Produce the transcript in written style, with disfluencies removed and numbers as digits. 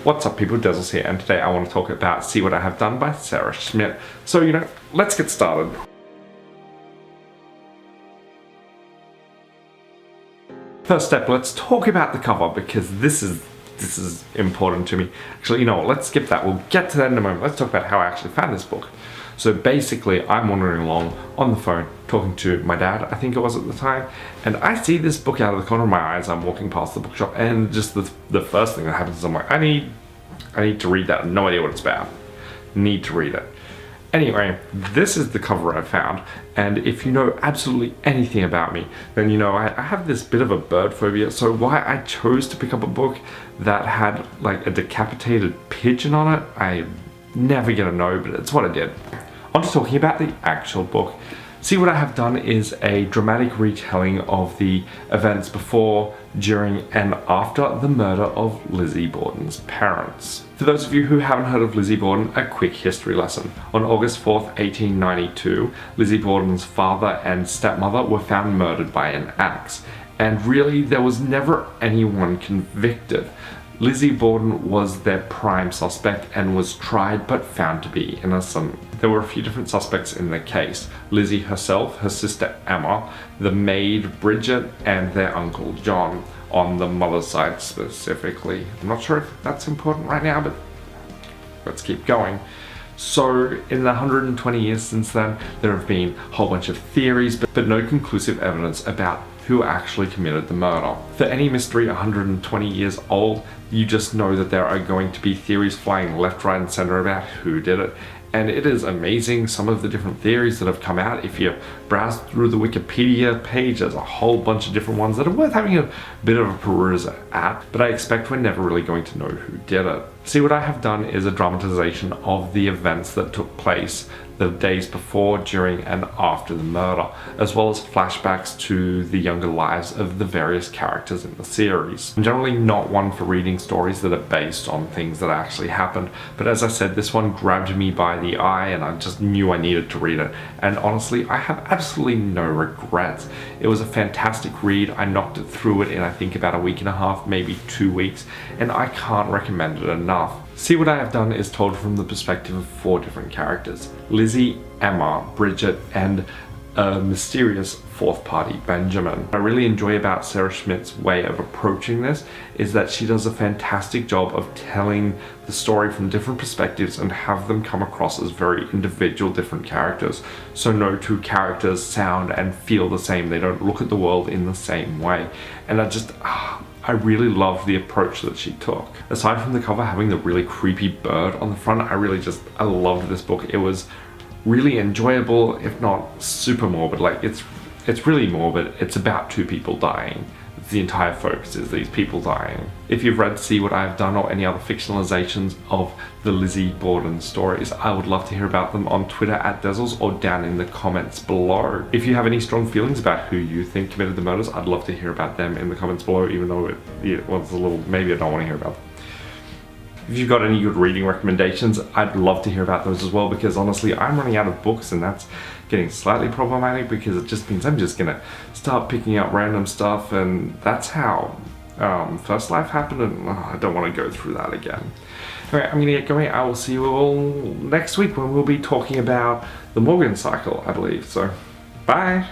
What's up people, Dezzles here, and today I want to talk about See What I Have Done by Sarah Schmidt. So, let's get started. First step, let's talk about the cover, because this is important to me. Actually, you know what, let's skip that. We'll get to that in a moment. Let's talk about how I actually found this book. So basically, I'm wandering along on the phone, talking to my dad, I think it was at the time, and I see this book out of the corner of my eyes. I'm walking past the bookshop, and just the first thing that happens is I'm like, I need to read that. I have no idea what it's about. Need to read it. Anyway, this is the cover I found, and if you know absolutely anything about me, then you know I have this bit of a bird phobia, so why I chose to pick up a book that had like a decapitated pigeon on it, I never gonna know, but it's what I did. On to talking about the actual book. See What I Have Done is a dramatic retelling of the events before, during, and after the murder of Lizzie Borden's parents. For those of you who haven't heard of Lizzie Borden, a quick history lesson. On August 4th, 1892, Lizzie Borden's father and stepmother were found murdered by an axe. And really, there was never anyone convicted. Lizzie Borden was their prime suspect and was tried but found to be innocent. There were a few different suspects in the case. Lizzie herself, her sister Emma, the maid Bridget, and their uncle John, on the mother's side specifically. I'm not sure if that's important right now, but let's keep going. So in the 120 years since then, there have been a whole bunch of theories, but no conclusive evidence about who actually committed the murder. For any mystery 120 years old, you just know that there are going to be theories flying left, right, and center about who did it. And it is amazing, some of the different theories that have come out. If you browse through the Wikipedia page, there's a whole bunch of different ones that are worth having a bit of a peruse at, but I expect we're never really going to know who did it. See What I Have Done is a dramatization of the events that took place the days before, during, and after the murder, as well as flashbacks to the younger lives of the various characters in the series. I'm generally not one for reading stories that are based on things that actually happened, but as I said, this one grabbed me by the eye and I just knew I needed to read it. And honestly, I have absolutely no regrets. It was a fantastic read. I knocked it through it in I think about a week and a half, maybe 2 weeks, and I can't recommend it enough. See What I Have Done is told from the perspective of 4 different characters: Lizzie, Emma, Bridget, and a mysterious fourth party, Benjamin. What I really enjoy about Sarah Schmidt's way of approaching this is that she does a fantastic job of telling the story from different perspectives and have them come across as very individual different characters. So no 2 characters sound and feel the same. They don't look at the world in the same way. And I really love the approach that she took. Aside from the cover having the really creepy bird on the front, I loved this book. It was really enjoyable, if not super morbid. Like it's really morbid. It's about 2 people dying. The entire focus is these people dying. If you've read See What I Have Done or any other fictionalizations of the Lizzie Borden stories, I would love to hear about them on Twitter at Dezzles or down in the comments below. If you have any strong feelings about who you think committed the murders, I'd love to hear about them in the comments below, even though it was a little, maybe I don't want to hear about them. If you've got any good reading recommendations, I'd love to hear about those as well, because honestly, I'm running out of books and that's getting slightly problematic because it just means I'm just gonna start picking up random stuff, and that's how First Life happened, and I don't want to go through that again. Anyway, I'm gonna get going. I will see you all next week when we'll be talking about the Morgan cycle, I believe. So, bye!